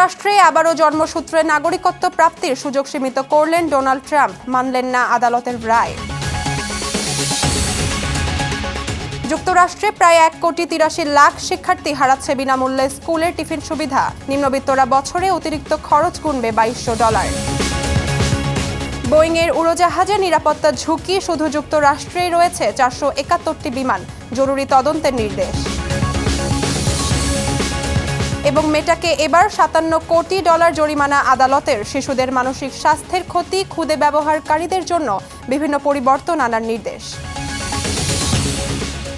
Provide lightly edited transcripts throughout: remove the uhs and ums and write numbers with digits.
যুক্তরাষ্ট্রে আবারও জন্মসূত্রে নাগরিকত্ব প্রাপ্তির সুযোগ সীমিত করলেন ডোনাল্ড ট্রাম্প, মানলেন না আদালতের রায়। যুক্তরাষ্ট্রে প্রায় 1,83,00,000 শিক্ষার্থী হারাচ্ছে বিনামূল্যে স্কুলের টিফিন সুবিধা। নিম্নবিত্তরা বছরে অতিরিক্ত খরচ গুনবে $2,200। বোয়িংয়ের উড়োজাহাজে নিরাপত্তা ঝুঁকি, শুধু যুক্তরাষ্ট্রেই রয়েছে 471টি বিমান, জরুরি তদন্তের নির্দেশ। এবং মেটাকে এবার $57 কোটি জরিমানা আদালতের। শিশুদের মানসিক স্বাস্থ্যের ক্ষতি, খুদে ব্যবহারকারীদের জন্য বিভিন্ন পরিবর্তন আনার নির্দেশ।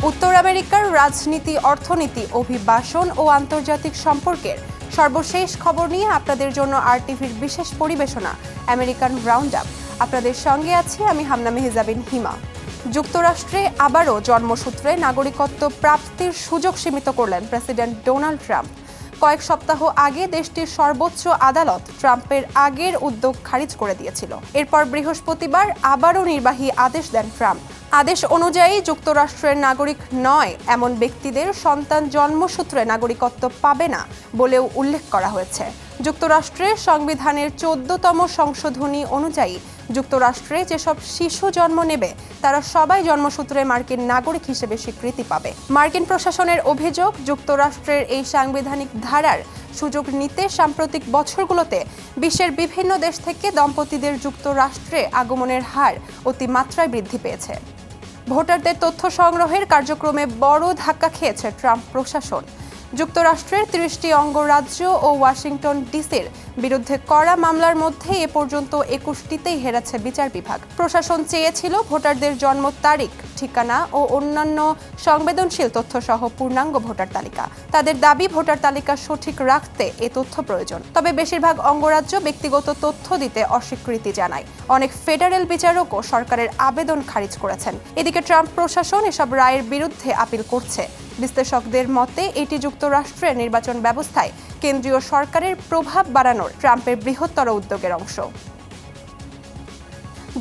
উত্তর আমেরিকার রাজনীতি, অর্থনীতি, অভিবাসন ও আন্তর্জাতিক সম্পর্কের সর্বশেষ খবর নিয়ে আপনাদের জন্য RTVর বিশেষ পরিবেশনা আমেরিকান রাউন্ড আপ। আপনাদের সঙ্গে আছি আমি হামনা মেহজাবিন হিমা। যুক্তরাষ্ট্রে আবারও জন্মসূত্রে নাগরিকত্ব প্রাপ্তির সুযোগ সীমিত করলেন প্রেসিডেন্ট ডোনাল্ড ট্রাম্প। কয়েক সপ্তাহ আগে দেশটির সর্বোচ্চ আদালত ট্রাম্পের আগের উদ্যোগ খারিজ করে দিয়েছিল। এরপর বৃহস্পতিবার আবারও নির্বাহী আদেশ দেন ট্রাম্প। আদেশ অনুযায়ী যুক্তরাষ্ট্রের নাগরিক নয় এমন ব্যক্তিদের সন্তান জন্মসূত্রে নাগরিকত্ব পাবে না বলেও উল্লেখ করা হয়েছে। যুক্তরাষ্ট্রের সংবিধানের 14তম সংশোধনী অনুযায়ী যুক্তরাষ্ট্রে যেসব শিশু জন্ম নেবে তারা সবাই জন্মসূত্রে মার্কিন নাগরিক হিসেবে স্বীকৃতি পাবে। মার্কিন প্রশাসনের অভিযোগ, যুক্তরাষ্ট্রের এই সাংবিধানিক ধারার সুযোগ নিতে সাম্প্রতিক বছরগুলোতে বিশ্বের বিভিন্ন দেশ থেকে দম্পতিদের যুক্তরাষ্ট্রে আগমনের হার অতিমাত্রায় বৃদ্ধি পেয়েছে। ভোটারদের তথ্য সংগ্রহের কার্যক্রমে বড় ধাক্কা খেয়েছে ট্রাম্প প্রশাসন। যুক্তরাষ্ট্রের 30টি অঙ্গরাজ্য ও ওয়াশিংটন ডিসির বিরুদ্ধে করা মামলার মধ্যে এ পর্যন্ত 21টিতেই হেরেছে বিচার বিভাগ। প্রশাসন চেয়েছিল ভোটারদের জন্ম তারিখ, ঠিকানা ও অন্যান্য সংবেদনশীল তথ্যসহ পূর্ণাঙ্গ ভোটার তালিকা। তাদের দাবি, ভোটার তালিকা সঠিক রাখতে এ তথ্য প্রয়োজন। তবে বেশিরভাগ অঙ্গরাজ্য ব্যক্তিগত তথ্য দিতে অস্বীকৃতি জানায়। অনেক ফেডারেল বিচারকও সরকারের আবেদন খারিজ করেছেন। এদিকে ট্রাম্প প্রশাসন এসব রায়ের বিরুদ্ধে আপিল করছে। বিশ্লেষকদের মতে এটি যুক্তরাষ্ট্রের নির্বাচন ব্যবস্থায় কেন্দ্রীয় সরকারের প্রভাব বাড়ানোর ট্রাম্পের বৃহত্তর উদ্যোগের অংশ।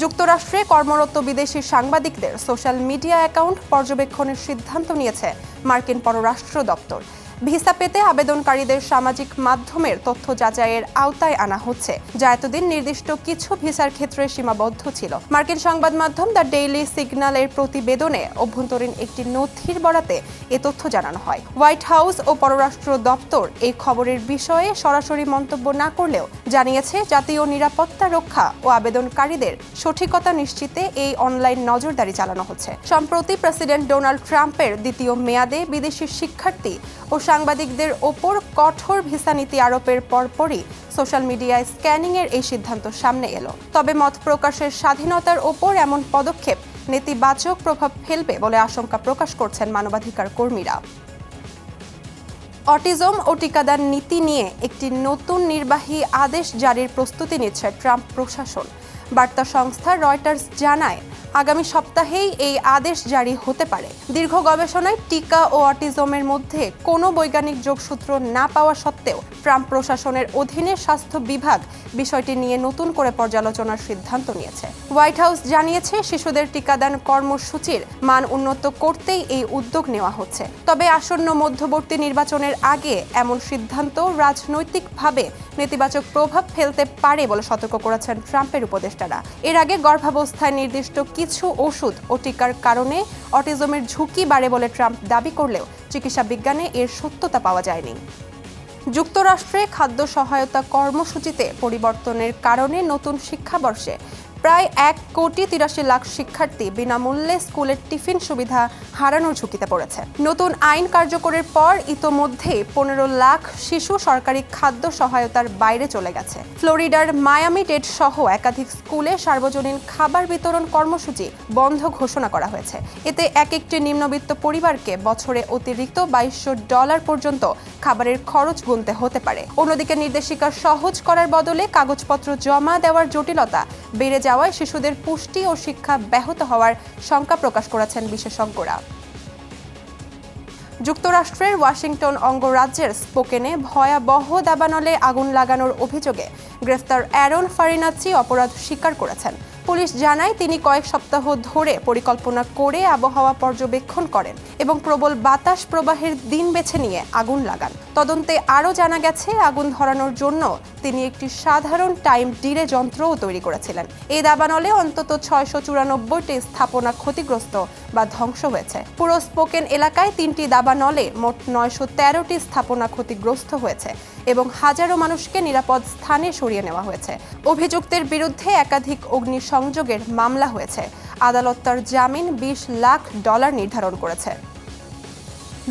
যুক্তরাষ্ট্রে কর্মরত বিদেশি সাংবাদিকদের সোশ্যাল মিডিয়া অ্যাকাউন্ট পর্যবেক্ষণের সিদ্ধান্ত নিয়েছে মার্কিন পররাষ্ট্র দপ্তর। ভিসা পেতে আবেদনকারীদের সামাজিক মাধ্যমের তথ্য যাচাইয়ের আওতায় আনা হচ্ছে, যা এতদিন নির্দিষ্ট কিছু ভিসার ক্ষেত্রে সীমাবদ্ধ ছিল। মার্কিন সংবাদ মাধ্যম দ্য ডেইলি সিগন্যালের প্রতিবেদনে অভ্যন্তরীণ একটি নথির বরাতে এ তথ্য জানানো হয়। হোয়াইট হাউস ও পররাষ্ট্র দপ্তর এই খবরের বিষয়ে সরাসরি মন্তব্য না করলেও জানিয়েছে, জাতীয় নিরাপত্তা রক্ষা ও আবেদনকারীদের সঠিকতা নিশ্চিতে এই অনলাইন নজরদারি চালানো হচ্ছে। সম্প্রতি প্রেসিডেন্ট ডোনাল্ড ট্রাম্পের দ্বিতীয় মেয়াদে বিদেশি শিক্ষার্থী ও সাংবাদিকদের ওপর কঠোর ভিসা নীতি আরোপের পরপরই সোশ্যাল মিডিয়ায় স্ক্যানিংয়ের এই সিদ্ধান্ত সামনে এলো। তবে মত প্রকাশের স্বাধীনতার ওপর এমন পদক্ষেপ নেতিবাচক প্রভাব ফেলবে বলে আশঙ্কা প্রকাশ করছেন মানবাধিকার কর্মীরা। অটিজম ও টিকাদান নীতি নিয়ে একটি নতুন নির্বাহী আদেশ জারির প্রস্তুতি নিচ্ছে ট্রাম্প প্রশাসন। বার্তা সংস্থা রয়টার্স জানায়, আগামী সপ্তাহেই এই আদেশ জারি হতে পারে। দীর্ঘ গবেষণায় টিকা ও অটিজমের মধ্যে কোনো বৈজ্ঞানিক যোগসূত্র না পাওয়া সত্ত্বেও ট্রাম্প প্রশাসনের অধীনে স্বাস্থ্য বিভাগ বিষয়টি নিয়ে নতুন করে পর্যালোচনার সিদ্ধান্ত নিয়েছে। হোয়াইট হাউস জানিয়েছে, শিশুদের টিকাদান কর্মসূচির মান উন্নত করতেই এই উদ্যোগ নেওয়া হচ্ছে। তবে আসন্ন মধ্যবর্তী নির্বাচনের আগে এমন সিদ্ধান্ত রাজনৈতিকভাবে নেতিবাচক প্রভাব ফেলতে পারে বলে সতর্ক করেছেন ট্রাম্পের উপদেষ্টারা। এর আগে গর্ভাবস্থায় নির্দিষ্ট কিছু ওষুধ ও টিকার কারণে অটিজমের ঝুঁকি বাড়ে বলে ট্রাম্প দাবি করলেও চিকিৎসা বিজ্ঞানে এর সত্যতা পাওয়া যায়নি। যুক্তরাষ্ট্রে খাদ্য সহায়তা কর্মসূচিতে পরিবর্তনের কারণে নতুন শিক্ষাবর্ষে প্রায় 1,83,00,000 শিক্ষার্থী বিনামূল্যে স্কুলের টিফিন সুবিধা হারানোর ঝুঁকিতে পড়েছে। নতুন আইন কার্যকরের পর ইতোমধ্যে 15 লাখ শিশু সরকারি খাদ্য সহায়তার বাইরে চলে গেছে। ফ্লোরিডার মায়ামি ডেড সহ একাধিক স্কুলে সার্বজনীন খাবার বিতরণ কর্মসূচি বন্ধ ঘোষণা করা হয়েছে। এতে একটি নিম্নবিত্ত পরিবারকে বছরে অতিরিক্ত $2,200 পর্যন্ত খাবারের খরচ গুনতে হতে পারে। অন্যদিকে নির্দেশিকা সহজ করার বদলে কাগজপত্র জমা দেওয়ার জটিলতা বেড়ে যাওয়ায় শিশুদের পুষ্টি ও শিক্ষা ব্যাহত হওয়ার শঙ্কা প্রকাশ করেছেন বিশেষজ্ঞরা। যুক্তরাষ্ট্রের ওয়াশিংটন অঙ্গরাজ্যের স্পোকেনে ভয়াবহ দাবানলে আগুন লাগানোর অভিযোগে গ্রেফতার অ্যারন ফারিনাচ্চি অপরাধ স্বীকার করেছেন। পুলিশ জানায় তিনি কয়েক সপ্তাহ ধরে পরিকল্পনা করে আবহাওয়া পর্যবেক্ষণ করেন এবং প্রবল বাতাস প্রবাহের দিন বেছে নিয়ে আগুন লাগান। তদন্তে আরও জানা গেছে, আগুন ধরানোর জন্য তিনি একটি সাধারণ টাইম ডিলে যন্ত্রও তৈরি করেছিলেন। এই দাবানলে অন্তত 694টি স্থাপনা ক্ষতিগ্রস্ত বা ধ্বংস হয়েছে। পুরো স্পোকেন এলাকায় 3টি দাবানলে মোট 913টি স্থাপনা ক্ষতিগ্রস্ত হয়েছে এবং হাজারো মানুষকে নিরাপদ স্থানে সরিয়ে নেওয়া হয়েছে। অভিযুক্তের বিরুদ্ধে একাধিক অগ্নিসংযোগের মামলা হয়েছে। আদালত তার জামিন $20 লাখ নির্ধারণ করেছে।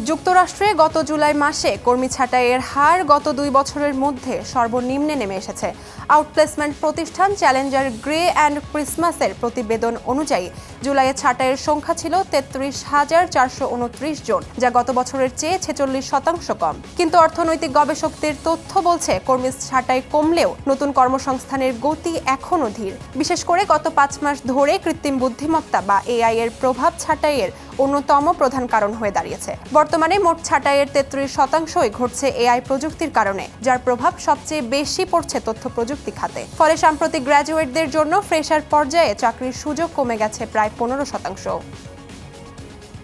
যুক্তরাষ্ট্রে গত জুলাই মাসে কর্মী ছাঁটাইয়ের হার গত 2 বছরের মধ্যে সর্বনিম্নে নেমে এসেছে। আউটপ্লেসমেন্ট প্রতিষ্ঠান চ্যালেঞ্জার গ্রে অ্যান্ড ক্রিসমাসের প্রতিবেদন অনুযায়ী জুলাইয়ে ছাঁটাইয়ের সংখ্যা ছিল 33,429 জন, যা গত বছরের চেয়ে 46% কম। কিন্তু অর্থনৈতিক গবেষকদের তথ্য বলছে, কর্মী ছাঁটাই কমলেও নতুন কর্মসংস্থানের গতি এখনও ধীর। বিশেষ করে গত 5 মাস ধরে কৃত্রিম বুদ্ধিমত্তা বা এআই এর প্রভাব ছাঁটাইয়ের অন্যতম প্রধান কারণ হয়ে দাঁড়িয়েছে। বর্তমানে মোট ছাঁটাইয়ের 33%ই ঘটছে এআই প্রযুক্তির কারণে, যার প্রভাব সবচেয়ে বেশি পড়ছে তথ্য প্রযুক্তি খাতে। ফলে সাম্প্রতিক গ্র্যাজুয়েটদের জন্য ফ্রেশার পর্যায়ে চাকরির সুযোগ কমে গেছে প্রায় 15%।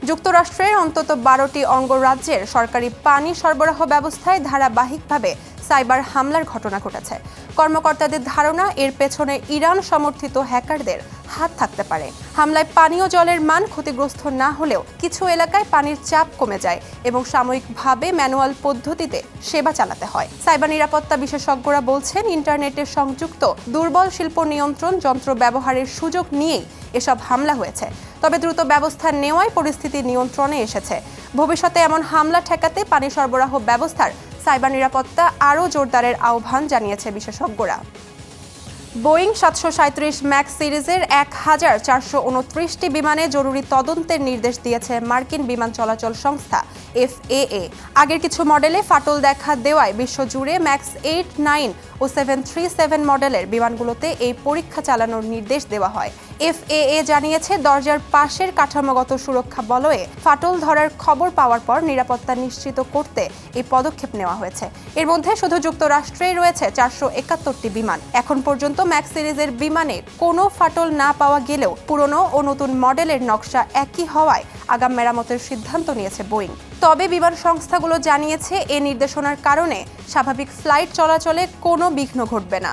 যুক্তরাষ্ট্রের অন্তত 12টি অঙ্গরাজ্যের সরকারি পানি সরবরাহ ব্যবস্থায় ধারাবাহিকভাবে সাইবার হামলার ঘটনা ঘটেছে। কর্মকর্তাদের ধারণা, এর পেছনে ইরান সমর্থিত হ্যাকারদের হাত থাকতে পারে। হামলায় পানীয় জলের মান ক্ষতিগ্রস্ত না হলেও কিছু এলাকায় পানির চাপ কমে যায় এবং সাময়িকভাবে ম্যানুয়াল পদ্ধতিতে সেবা চালাতে হয়। সাইবার নিরাপত্তা বিশেষজ্ঞরা বলছেন, ইন্টারনেটে সংযুক্ত দুর্বল শিল্প নিয়ন্ত্রণ যন্ত্র ব্যবহারের সুযোগ নিয়েই এসব হামলা হয়েছে। তবে দ্রুত ব্যবস্থা নেওয়ায় পরিস্থিতি নিয়ন্ত্রণে এসেছে। ভবিষ্যতে এমন হামলা ঠেকাতে পানি সরবরাহ ব্যবস্থার সাইবার নিরাপত্তা আরও জোরদারের আহ্বান জানিয়েছে বিশেষজ্ঞরা। বোয়িং 737 ম্যাক্স সিরিজের 1429টি বিমানে জরুরি তদন্তের নির্দেশ দিয়েছে মার্কিন বিমান চলাচল সংস্থা FAA। আগের কিছু মডেলে ফাটল দেখা দেওয়ায় বিশ্বজুড়ে ম্যাক্স 8, 9 ও 737 মডেলের বিমানগুলোতে এই পরীক্ষা চালানোর নির্দেশ দেওয়া হয়। FAA জানিয়েছে, দরজার পাশের কাঠামোগত সুরক্ষা বলয়ে ফাটল ধরার খবর পাওয়ার পর নিরাপত্তা নিশ্চিত করতে এই পদক্ষেপ নেওয়া হয়েছে। এর মধ্যে শুধু যুক্তরাষ্ট্রেই রয়েছে 471টি বিমান। এখন পর্যন্ত ম্যাক্স সিরিজের বিমানে কোনো ফাটল না পাওয়া গেলেও পুরনো ও নতুন মডেলের নকশা একই হওয়ায় আগাম মেরামতের সিদ্ধান্ত নিয়েছে বোয়িং। তবে বিমান সংস্থাগুলো জানিয়েছে, এই নির্দেশনার কারণে স্বাভাবিক ফ্লাইট চলাচলে কোনো বিঘ্ন ঘটবে না।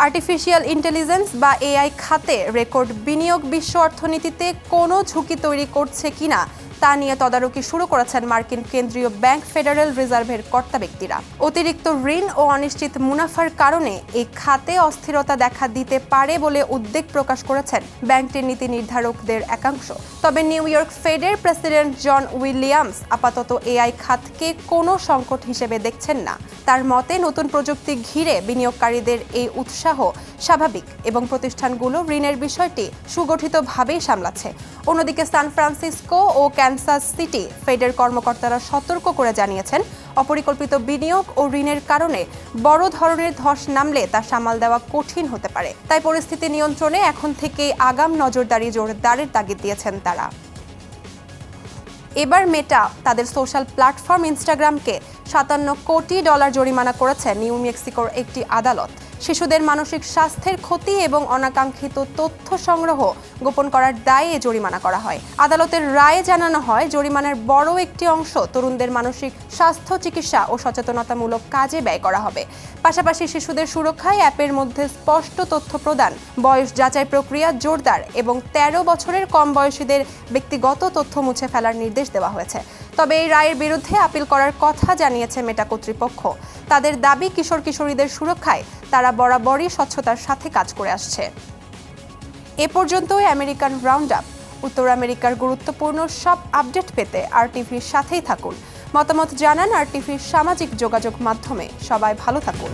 আর্টিফিশিয়াল ইন্টেলিজেন্স বা এআই খাতে রেকর্ড বিনিয়োগ বিশ্ব অর্থনীতিতে কোনো ঝুঁকি তৈরি করছে কিনা তা নিয়ে তদারকি শুরু করেছেন মার্কিন কেন্দ্রীয় ব্যাংক ফেডারেল রিজার্ভের কর্তা ব্যক্তিরা। অতিরিক্ত ঋণ ও অনিশ্চিত মুনাফার কারণে এই খাতে অস্থিরতা দেখা দিতে পারে বলে উদ্বেগ প্রকাশ করেছেন ব্যাংকটির নীতি নির্ধারকদের একাংশ। তবে নিউ ইয়র্ক ফেডের প্রেসিডেন্ট জন উইলিয়ামস আপাতত এআই খাতকে কোনো সংকট হিসেবে দেখছেন না। তার মতে, নতুন প্রযুক্তি ঘিরে বিনিয়োগকারীদের এই উৎসাহ স্বাভাবিক এবং প্রতিষ্ঠানগুলো ঋণের বিষয়টি সুগঠিতভাবেই সামলাচ্ছে। অন্যদিকে সান ফ্রান্সিসকো ও ক্যানসাস সিটি ফেডের কর্মকর্তারা সতর্ক করে জানিয়েছেন, অপরিকল্পিত বিনিয়োগ ও ঋণের কারণে বড় ধরনের ধস নামলে তা সামাল দেওয়া কঠিন হতে পারে। তাই পরিস্থিতি নিয়ন্ত্রণে এখন থেকেই আগাম নজরদারি জোরদারের তাগিদ দিয়েছেন তারা। এবার মেটা তাদের সোশ্যাল প্ল্যাটফর্ম ইনস্টাগ্রামকে $57 কোটি জরিমানা করেছে নিউ মেক্সিকোর একটি আদালত। শিশুদের মানসিক স্বাস্থ্যের ক্ষতি এবং অনাকাঙ্ক্ষিত তথ্য সংগ্রহ গোপন করার দায়ে জরিমানা করা হয়। আদালতের রায়ে জানানো হয়, জরিমানার বড় একটি অংশ তরুণদের মানসিক স্বাস্থ্য চিকিৎসা ও সচেতনতামূলক কাজে ব্যয় করা হবে। পাশাপাশি শিশুদের সুরক্ষায় অ্যাপের মধ্যে স্পষ্ট তথ্য প্রদান, বয়স যাচাই প্রক্রিয়া জোরদার এবং 13 বছরের কম বয়সীদের ব্যক্তিগত তথ্য মুছে ফেলার নির্দেশ দেওয়া হয়েছে। তবে এই রায়ের বিরুদ্ধে আপিল করার কথা জানিয়েছে মেটা কর্তৃপক্ষ। তাদের দাবি, কিশোর কিশোরীদের সুরক্ষায় তারা বরাবরই স্বচ্ছতার সাথে কাজ করে আসছে। এ পর্যন্তই আমেরিকান রাউন্ড আপ। উত্তর আমেরিকার গুরুত্বপূর্ণ সব আপডেট পেতে RTVর সাথেই থাকুন। মতামত জানান RTVর সামাজিক যোগাযোগ মাধ্যমে। সবাই ভালো থাকুন।